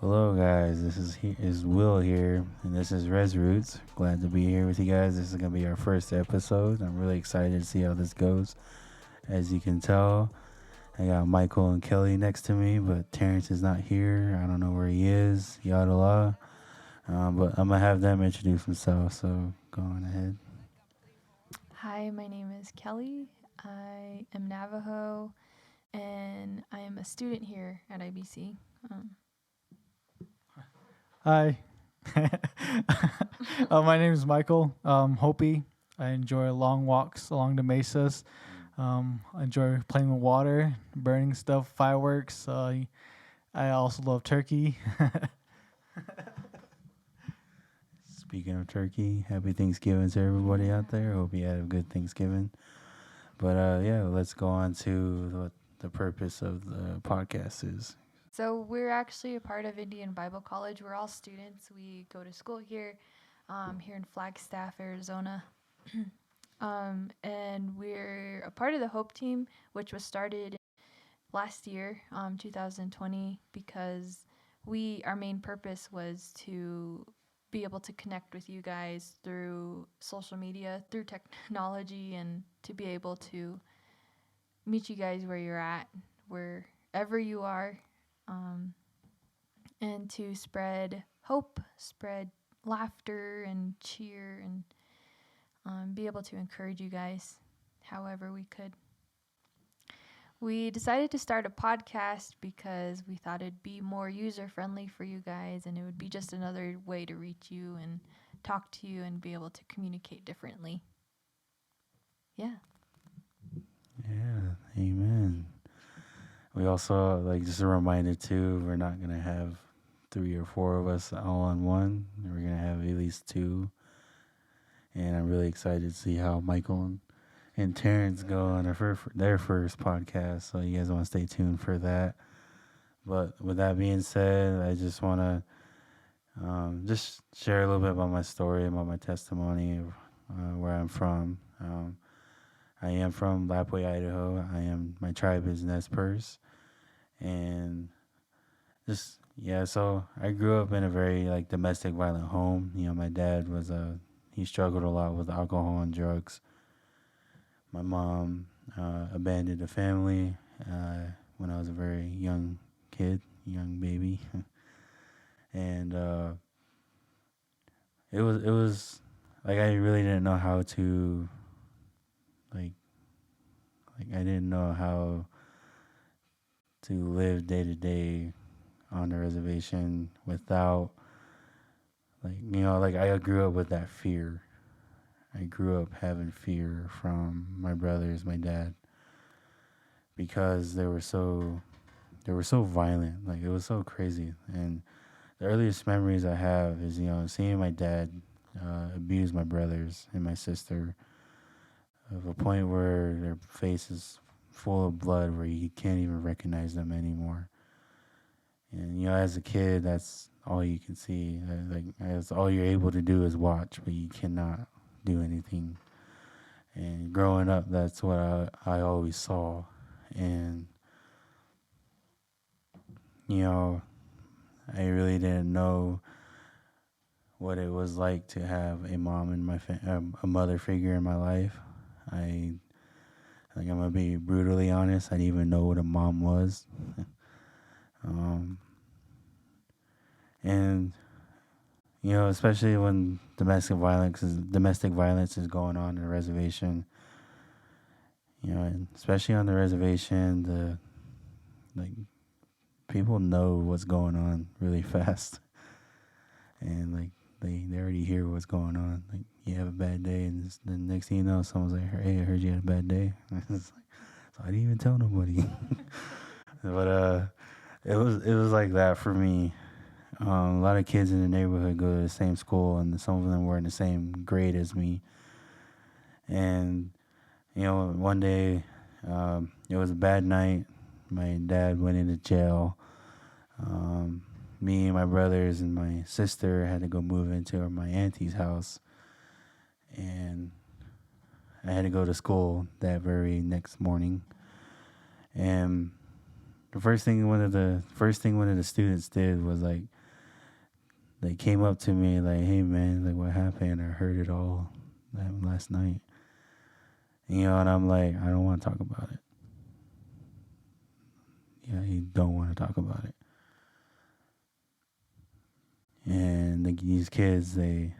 Hello, guys. This is Will here, and this is Rez Rootz. Glad to be here with you guys. This is gonna be our first episode. I'm really excited to see how this goes. As you can tell, I got Michael and Kelly next to me, but Terrence is not here. I don't know where he is. Yada la. But I'm gonna have them introduce themselves. So go on ahead. Hi, my name is Kelly. I am Navajo and I am a student here at IBC. Um, Hi. My name is Michael. Hopi. I enjoy long walks along the mesas. I enjoy playing with water, burning stuff, fireworks. I also love turkey. Speaking of turkey, happy Thanksgiving to everybody out there. Hope you had a good Thanksgiving. But yeah, let's go on to what the purpose of the podcast is. so, we're actually a part of Indian Bible College. We're all students. We go to school here in Flagstaff, Arizona. And we're a part of the Hope Team, which was started last year, 2020, because our main purpose was to be able to connect with you guys through social media, through technology, and to be able to meet you guys where you're at, wherever you are, um, and to spread hope, spread laughter and cheer, and be able to encourage you guys however we could. We decided to start a podcast because we thought it'd be more user friendly for you guys and it would be just another way to reach you and talk to you and be able to communicate differently. Yeah. Yeah, amen. We also like just a reminder too. We're not gonna have three or four of us all on one. We're gonna have at least two, and I'm really excited to see how Michael and Terrence go on their first podcast. So you guys want to stay tuned for that. But with that being said, I just want to just share a little bit about my story, about my testimony, of where I'm from. I am from Lapwai, Idaho. My tribe is Nez Perce, and just yeah. So I grew up in a very like domestic violent home. My dad was he struggled a lot with alcohol and drugs. My mom abandoned the family when I was a very young kid, young baby, and it was like I really didn't know how to like I didn't know how to live day to day on the reservation without like I grew up with that fear. I grew up having fear from my brothers, my dad, because they were so violent. Like it was so crazy. And the earliest memories I have is seeing my dad abuse my brothers and my sister of a point where their face is full of blood, where you can't even recognize them anymore. And as a kid, that's all you can see. Like that's all you're able to do is watch, but you cannot do anything. And growing up, that's what I always saw. And you know, I really didn't know what it was like to have a mom in a mother figure in my life. I I'm gonna be brutally honest. I didn't even know what a mom was. um, and especially when domestic violence is going on in a reservation. And especially on the reservation, the like people know what's going on really fast, and like they already hear what's going on. Like you have a bad day, and the next thing you know, someone's like, "Hey, I heard you had a bad day." It's like, so I didn't even tell nobody. But it was like that for me. A lot of kids in the neighborhood go to the same school, and some of them were in the same grade as me. And one day, it was a bad night. My dad went into jail. Um, Me and my brothers and my sister had to go move into my auntie's house, and I had to go to school that very next morning. And the first thing one of the students did was like they came up to me like, "Hey man, like what happened? I heard it all last night." And I'm like, I don't want to talk about it. Yeah, he don't want to talk about it. And these kids, they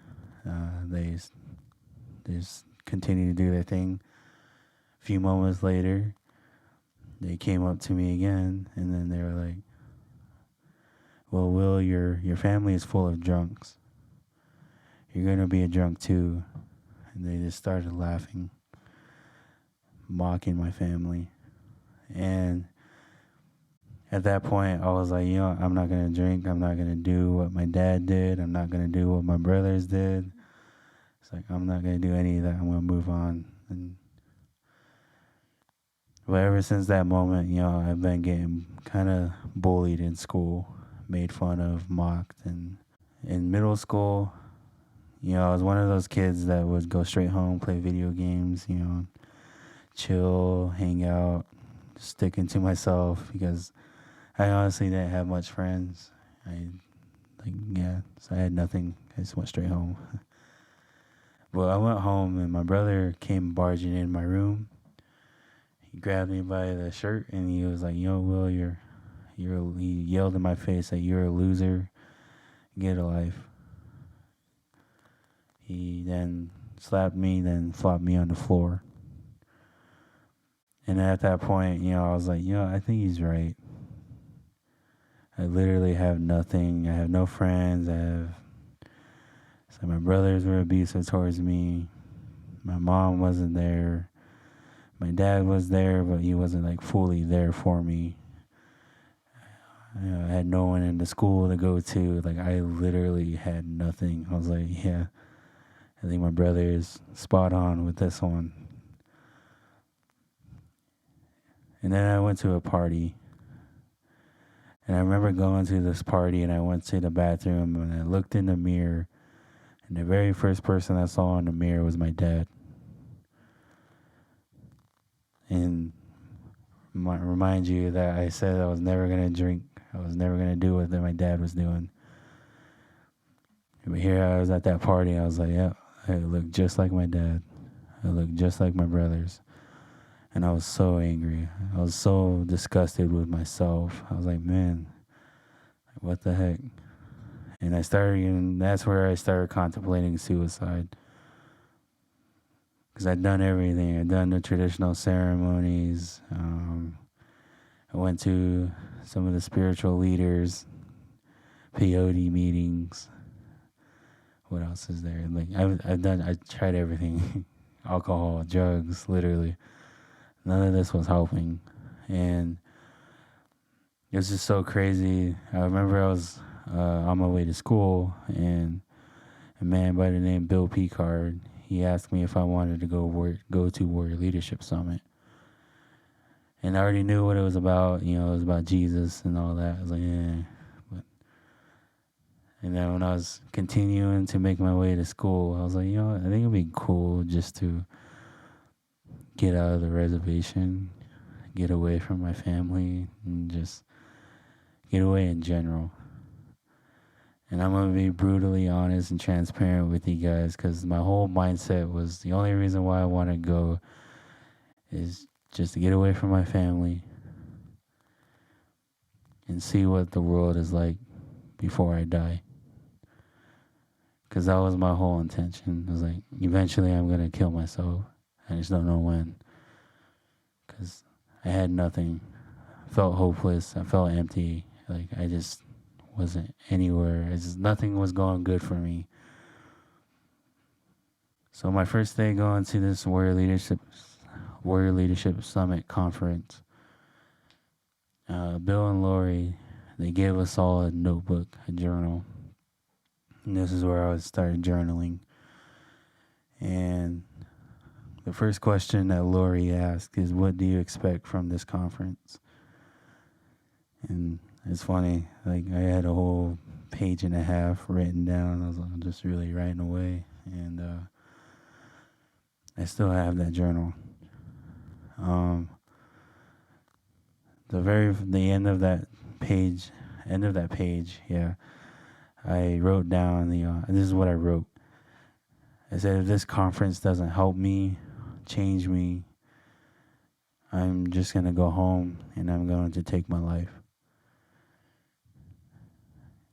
just continue to do their thing. A few moments later, they came up to me again, and then they were like, "Well, Will, your family is full of drunks. You're gonna be a drunk too." And they just started laughing, mocking my family. And at that point, I was like, I'm not going to drink. I'm not going to do what my dad did. I'm not going to do what my brothers did. It's like, I'm not going to do any of that. I'm going to move on. But ever since that moment, I've been getting kind of bullied in school, made fun of, mocked. And in middle school, I was one of those kids that would go straight home, play video games, chill, hang out, sticking to myself because I honestly didn't have much friends. So I had nothing. I just went straight home. Well, I went home and my brother came barging in my room. He grabbed me by the shirt and he was like, Will, he yelled in my face that you're a loser. Get a life. He then slapped me, then flopped me on the floor. And at that point, I was like, I think he's right. I literally have nothing. I have no friends. So my brothers were abusive towards me. My mom wasn't there. My dad was there, but he wasn't like fully there for me. I had no one in the school to go to. Like I literally had nothing. I was like, yeah, I think my brother is spot on with this one. And then I went to a party. And I remember going to this party and I went to the bathroom and I looked in the mirror and the very first person I saw in the mirror was my dad. And remind you that I said I was never going to drink. I was never going to do what my dad was doing. But here I was at that party. I was like, yeah, I look just like my dad. I look just like my brothers. And I was so angry. I was so disgusted with myself. I was like, man, what the heck? And that's where I started contemplating suicide. Because I'd done everything. I'd done the traditional ceremonies. I went to some of the spiritual leaders, peyote meetings. What else is there? Like I tried everything. Alcohol, drugs, literally. None of this was helping. And it was just so crazy. I remember I was on my way to school, and a man by the name Bill Picard, he asked me if I wanted to go to Warrior Leadership Summit. And I already knew what it was about. It was about Jesus and all that. I was like, yeah. And then when I was continuing to make my way to school, I was like, I think it'd be cool just to get out of the reservation, get away from my family, and just get away in general. And I'm going to be brutally honest and transparent with you guys because my whole mindset was the only reason why I want to go is just to get away from my family and see what the world is like before I die. Because that was my whole intention. It was like, eventually I'm going to kill myself. I just don't know when. Because I had nothing. I felt hopeless. I felt empty. Like, I just wasn't anywhere. Nothing was going good for me. So my first day going to this Warrior Leadership Summit conference, Bill and Lori, they gave us all a notebook, a journal. And this is where I started journaling. And the first question that Lori asked is, what do you expect from this conference? And it's funny, like I had a whole page and a half written down. I was just really writing away. And I still have that journal. the end of that page, yeah, I wrote down this is what I wrote. I said, if this conference doesn't help me, change me, I'm just going to go home and I'm going to take my life.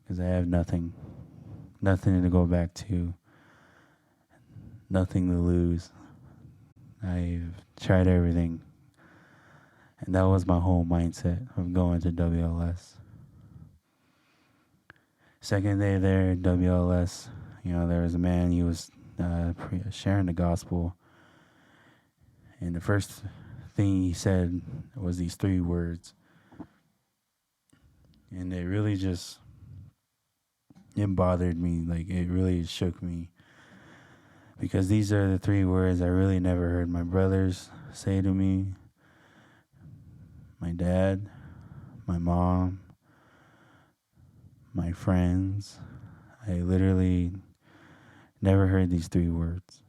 Because I have nothing to go back to, nothing to lose. I've tried everything. And that was my whole mindset of going to WLS. Second day there at WLS, there was a man, he was sharing the gospel. And the first thing he said was these 3 words. And it really it bothered me. Like, it really shook me. Because these are the 3 words I really never heard my brothers say to me, my dad, my mom, my friends. I literally never heard these 3 words.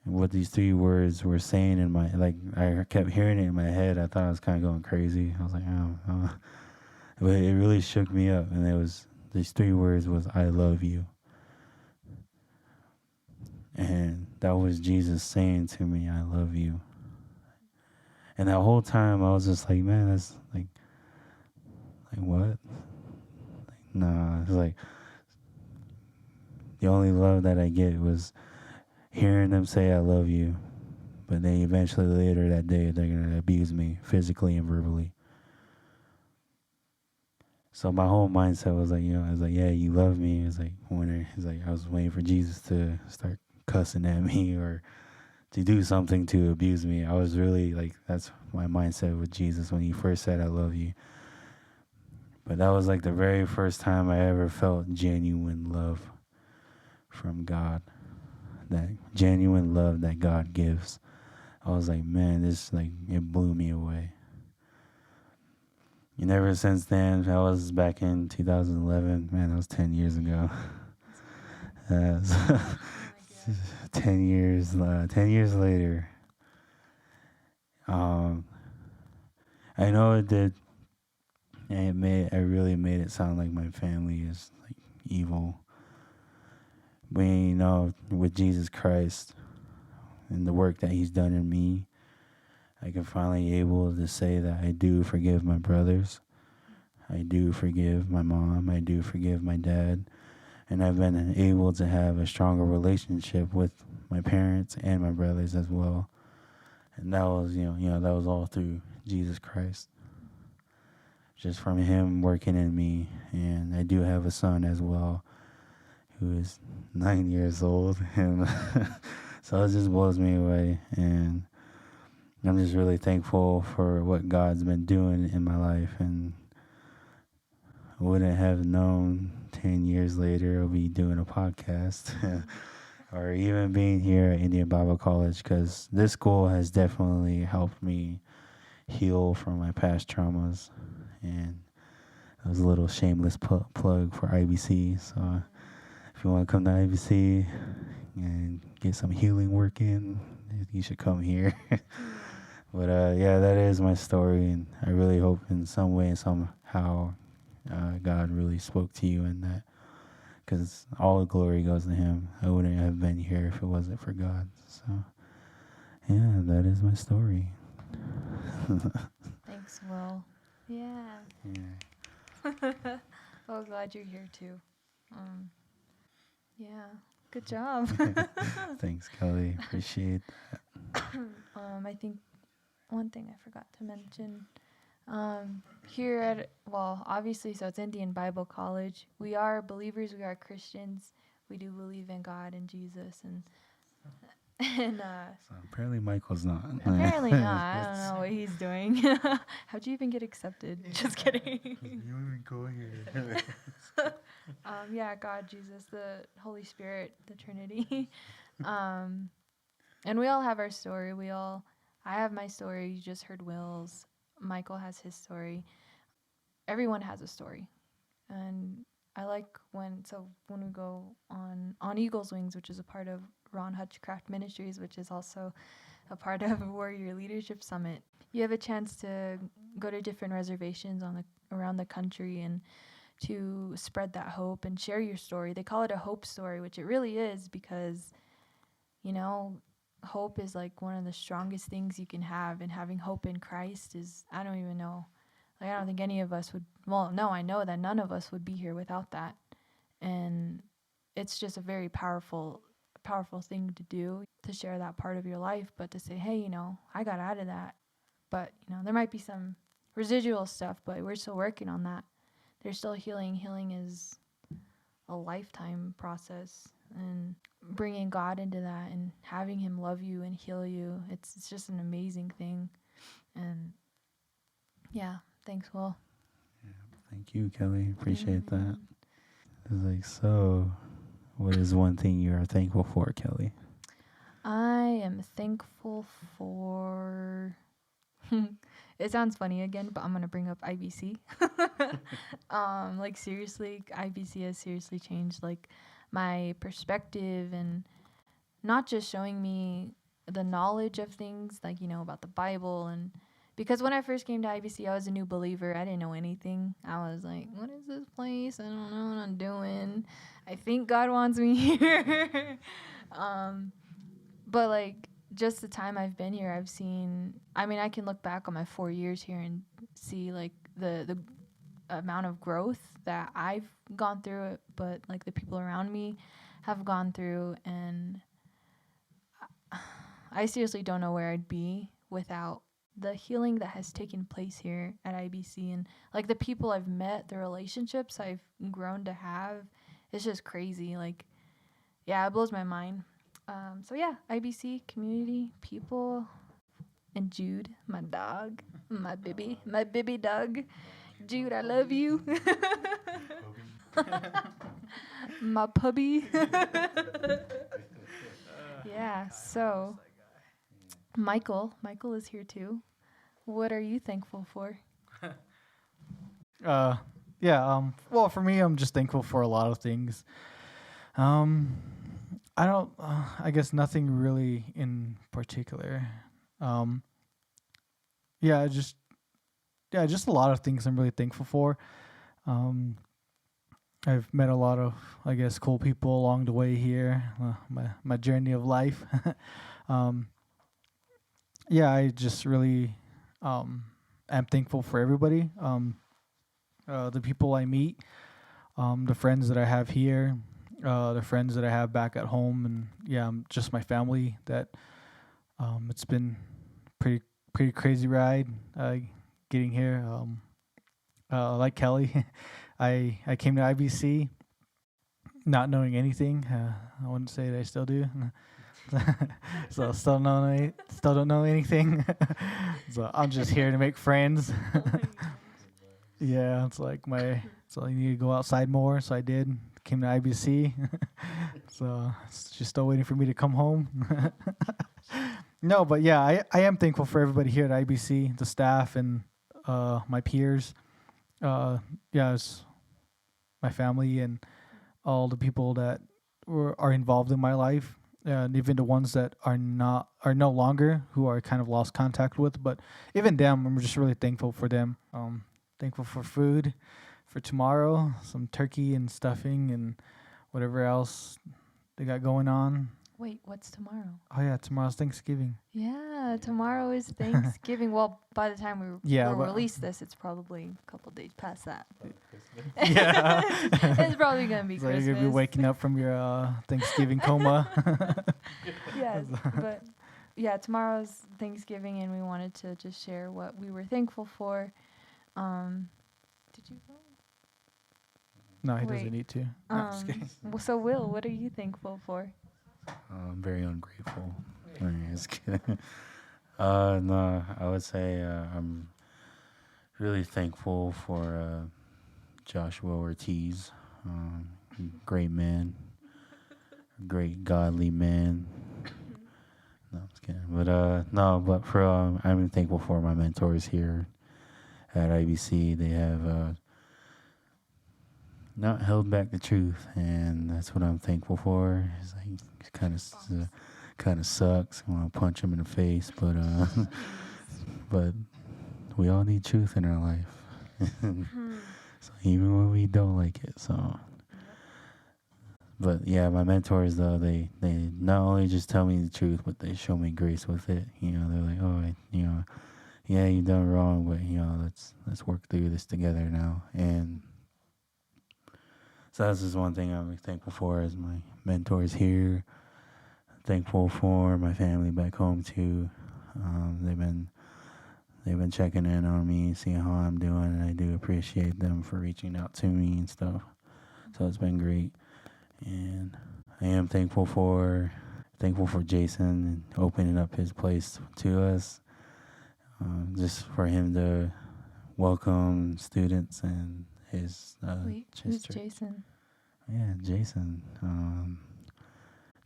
And what these 3 words were saying I kept hearing it in my head. I thought I was kind of going crazy. I was like, oh. But it really shook me up. And these 3 words was, I love you. And that was Jesus saying to me, I love you. And that whole time I was just like, man, that's like what? Nah, it's like the only love that I get was hearing them say I love you. But then eventually later that day they're gonna abuse me physically and verbally. So my whole mindset was like, I was like, yeah, you love me. It's like I was waiting for Jesus to start cussing at me or to do something to abuse me. I was really like, that's my mindset with Jesus when he first said, I love you. But that was like the very first time I ever felt genuine love from God. That genuine love that God gives. I was like, man, it blew me away. And ever since then, I was back in 2011. Man, that was 10 years ago. 10 years later. I know it did, and I really made it sound like my family is like evil. But with Jesus Christ and the work that he's done in me, I can finally able to say that I do forgive my brothers. I do forgive my mom. I do forgive my dad. And I've been able to have a stronger relationship with my parents and my brothers as well. And that was, that was all through Jesus Christ. Just from him working in me. And I do have a son as well who is 9 years old. And so it just blows me away. And I'm just really thankful for what God's been doing in my life. And I wouldn't have known 10 years later I'll be doing a podcast or even being here at Indian Bible College, because this school has definitely helped me heal from my past traumas. And that was a little shameless plug for IBC. So if you want to come to IBC and get some healing work in, you should come here. But yeah, that is my story, and I really hope in some way, somehow, God really spoke to you in that, because all the glory goes to him. I wouldn't have been here if it wasn't for God. So yeah, that is my story. Thanks, Will. Yeah. Oh, glad you're here too. Yeah, good job. Thanks, Kelly. Appreciate that. I think one thing I forgot to mention. Here at, obviously, so it's Indian Bible College. We are believers. We are Christians. We do believe in God and Jesus, and so apparently Michael's not. Apparently not. I don't know what he's doing. How'd you even get accepted? Just kidding. You even go here. Yeah, God, Jesus, the Holy Spirit, the Trinity. And we all have our story. I have my story. You just heard Will's. Michael has his story. Everyone has a story. And I like when we go on Eagle's Wings, which is a part of Ron Hutchcraft Ministries, which is also a part of Warrior Leadership Summit. You have a chance to go to different reservations around the country and to spread that hope and share your story. They call it a hope story, which it really is, because, you know, hope is like one of the strongest things you can have, and having hope in Christ is, I don't even know. Like, I don't think any of us would, well, no, I know that none of us would be here without that. And it's just a very powerful thing to do, to share that part of your life, but to say, hey, you know, I got out of that. But, you know, there might be some residual stuff, but we're still working on that. There's still healing. Healing is a lifetime process, and bringing God into that and having him love you and heal you, it's just an amazing thing. And yeah, thanks, Will. Thank you, Kelly. Appreciate that. It's like, so what is one thing you are thankful for, Kelly? I am thankful for it sounds funny again, but I'm gonna bring up IBC. Like, seriously, IBC has seriously changed like my perspective, and not just showing me the knowledge of things, like, you know, about the Bible. And because when I first came to IBC, I was a new believer. I didn't know anything. I was like, what is this place? I don't know what I'm doing. I think God wants me here. But like, just the time I've been here, I've seen, I mean, I can look back on my 4 years here and see like the amount of growth that I've gone through, but like the people around me have gone through. And I seriously don't know where I'd be without the healing that has taken place here at IBC. And like the people I've met, the relationships I've grown to have, it's just crazy. Like, yeah, it blows my mind. So yeah, IBC, community, people, and Jude, my dog, my baby dog. Jude, I love you. My puppy. Yeah, so Michael is here too. What are you thankful for? Well, for me, I'm just thankful for a lot of things. I don't. I guess nothing really in particular. Um, just a lot of things I'm really thankful for. I've met a lot of, I guess, cool people along the way here. My journey of life. I just really am thankful for everybody. The people I meet, the friends that I have here, the friends that I have back at home, and just my family. That it's been pretty crazy ride getting here. Like Kelly, I came to IBC not knowing anything. I wouldn't say that I still do. So still don't know anything. So I'm just here to make friends. Yeah, it's like so I need to go outside more. So I did. Came to IBC. So it's just still waiting for me to come home. No, but yeah, I am thankful for everybody here at IBC, the staff and my peers. It's my family and all the people that are involved in my life, and even the ones that are no longer, who are kind of lost contact with. But even them, I'm just really thankful for them. Thankful for food for tomorrow, some turkey and stuffing and whatever else they got going on. Wait, what's tomorrow? Oh yeah, tomorrow's Thanksgiving. Yeah, tomorrow is Thanksgiving. Well, by the time we release this, it's probably a couple days past that. Yeah. It's probably going to be so Christmas. You're going to be waking up from your Thanksgiving coma. Yes, but yeah, tomorrow's Thanksgiving, and we wanted to just share what we were thankful for. Did you go? No, he doesn't need to. No, just kidding. So, Will, what are you thankful for? I'm very ungrateful. Just kidding. No, I would say I'm really thankful for Joshua Ortiz. Great man, great godly man. No, I'm just kidding. But I'm thankful for my mentors here at IBC. They have not held back the truth, and that's what I'm thankful for. It's like kind kind of sucks. I want to punch him in the face, but but we all need truth in our life. So even when we don't like it, so. But yeah, my mentors though, they not only just tell me the truth, but they show me grace with it. You know, they're like, oh, you know, yeah, you done wrong, but you know, let's work through this together now. And so that's just one thing I'm thankful for is my mentors here. Thankful for my family back home too. They've been checking in on me, seeing how I'm doing, and I do appreciate them for reaching out to me and stuff. So it's been great. And I am thankful for Jason and opening up his place to us, just for him to welcome students and his Wait, who's Jason? Yeah, Jason.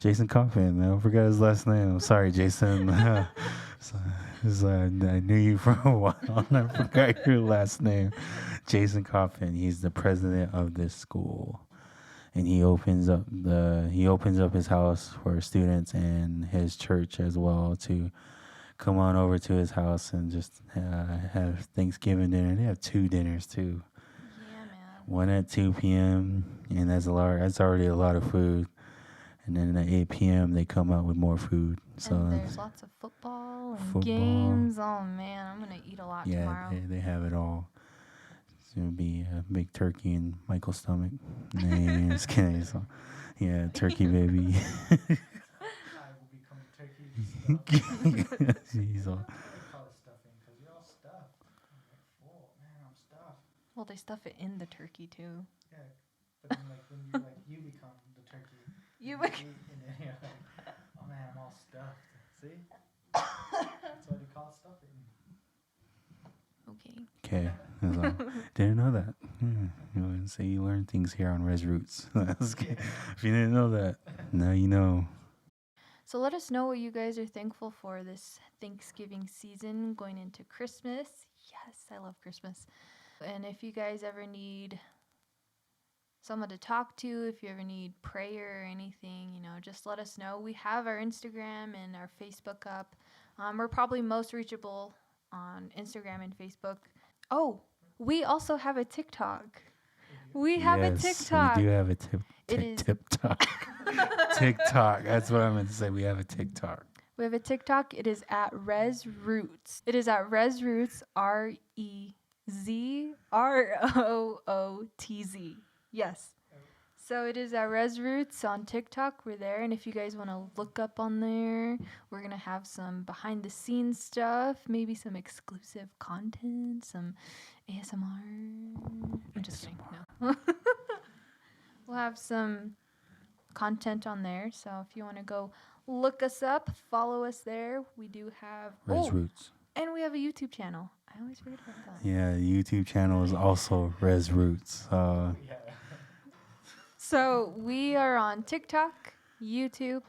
Jason Coffin. I forgot his last name. I'm sorry, Jason. I knew you for a while and I forgot your last name. Jason Coffin. He's the president of this school. And he opens up his house for students and his church as well to come on over to his house and just have Thanksgiving dinner. They have 2 dinners too. Yeah, man. One at 2 p.m. and that's already a lot of food. And then at 8 p.m. they come out with more food. So and there's lots of football and games. Oh man, I'm gonna eat a lot tomorrow. Yeah, they have it all. It's gonna be a big turkey in Michael's stomach. Nah, just kidding. So, yeah, turkey baby. I will become turkey. He's all, Call it stuffing because you're all stuffed. I'm like, full, man, I'm stuffed. Well, they stuff it in the turkey too. Yeah, but then when you become the turkey. You eat, and then you're like, oh man, I'm all stuffed. See? That's why they call it stuffing. Okay. Didn't know that. You know, say you learn things here on Rez Rootz. If you didn't know that, now you know. So let us know what you guys are thankful for this Thanksgiving season going into Christmas. Yes, I love Christmas. And if you guys ever need someone to talk to, if you ever need prayer or anything, you know, just let us know. We have our Instagram and our Facebook up. We're probably most reachable on Instagram and Facebook. Oh, we also have a TikTok. We have a TikTok. We do have a TikTok. TikTok. That's what I meant to say. We have a TikTok. We have a TikTok. It is at Rez Rootz. It is at Rez Rootz, RezRootz. Yes. So it is at Rez Rootz on TikTok. We're there. And if you guys want to look up on there, we're going to have some behind the scenes stuff, maybe some exclusive content, some ASMR. I'm just kidding. No. We'll have some content on there. So if you want to go look us up, follow us there. We do have Rez Rootz. And we have a YouTube channel. I always forget about that. Yeah, the YouTube channel is also Rez Rootz. So we are on TikTok, YouTube,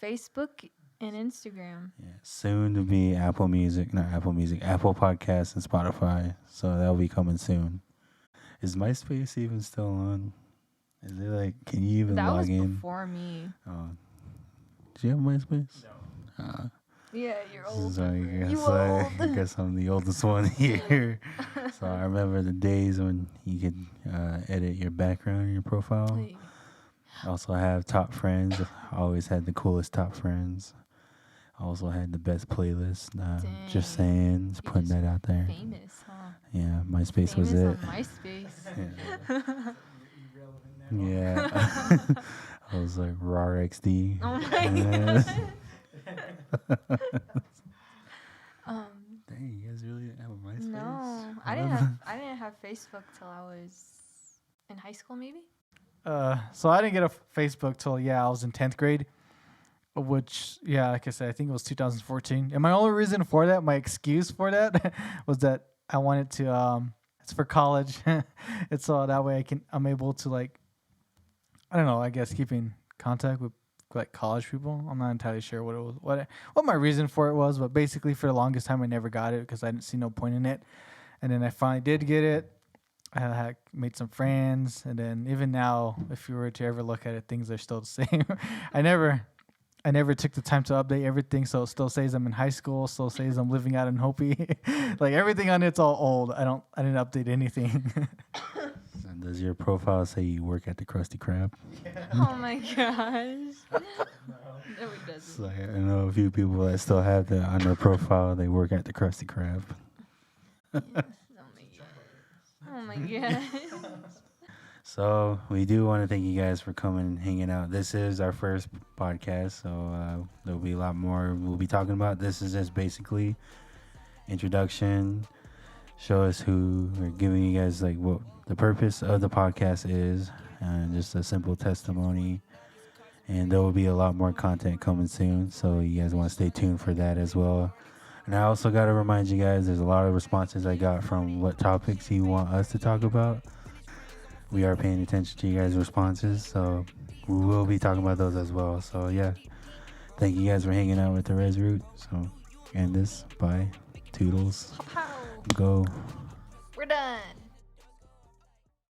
Facebook, and Instagram. Yeah, soon to be Apple Podcasts and Spotify. So that'll be coming soon. Is MySpace even still on? Is it like, can you even log in? That was before me. Do you have MySpace? No. Yeah, you're old. So I guess I'm the oldest one here. So I remember the days when you could edit your background in your profile. I also have top friends. I always had the coolest top friends. I also had the best playlist. Just saying, just putting that out there. Famous, huh? Yeah, MySpace was it. On MySpace. Yeah. I was like RAR XD. Oh my god. Dang, you guys really didn't have a MySpace? No, I didn't have Facebook till I was in high school, maybe. So I didn't get a Facebook till I was in 10th grade, which like I said, I think it was 2014. And my only reason for that, my excuse for that, was that I wanted to. It's for college. It's so that way I'm able to like, I don't know, I guess keeping contact with like college people. I'm not entirely sure what it was, what my reason for it was, but basically for the longest time I never got it because I didn't see no point in it. And then I finally did get it. I had made some friends, and then even now, if you were to ever look at it, things are still the same. I never I never took the time to update everything, so it still says I'm in high school, still says I'm living out in Hopi. Like everything on it's all old. I didn't update anything. And does your profile say you work at the Krusty Krab? Oh my gosh. No, it doesn't. So I know a few people that still have that on their profile. They work at the Krusty Krab. Yes. Oh my gosh. So we do want to thank you guys for coming and hanging out. This is our first podcast, so there'll be a lot more we'll be talking about. This is just basically introduction. Show us who we're giving you guys like what the purpose of the podcast is, and just a simple testimony. And there will be a lot more content coming soon, so you guys want to stay tuned for that as well. And I also got to remind you guys, there's a lot of responses I got from what topics you want us to talk about. We are paying attention to you guys' responses, so we will be talking about those as well. So yeah, thank you guys for hanging out with the Rez Rootz. So end this. Bye. Toodles. Pow. Go. We're done.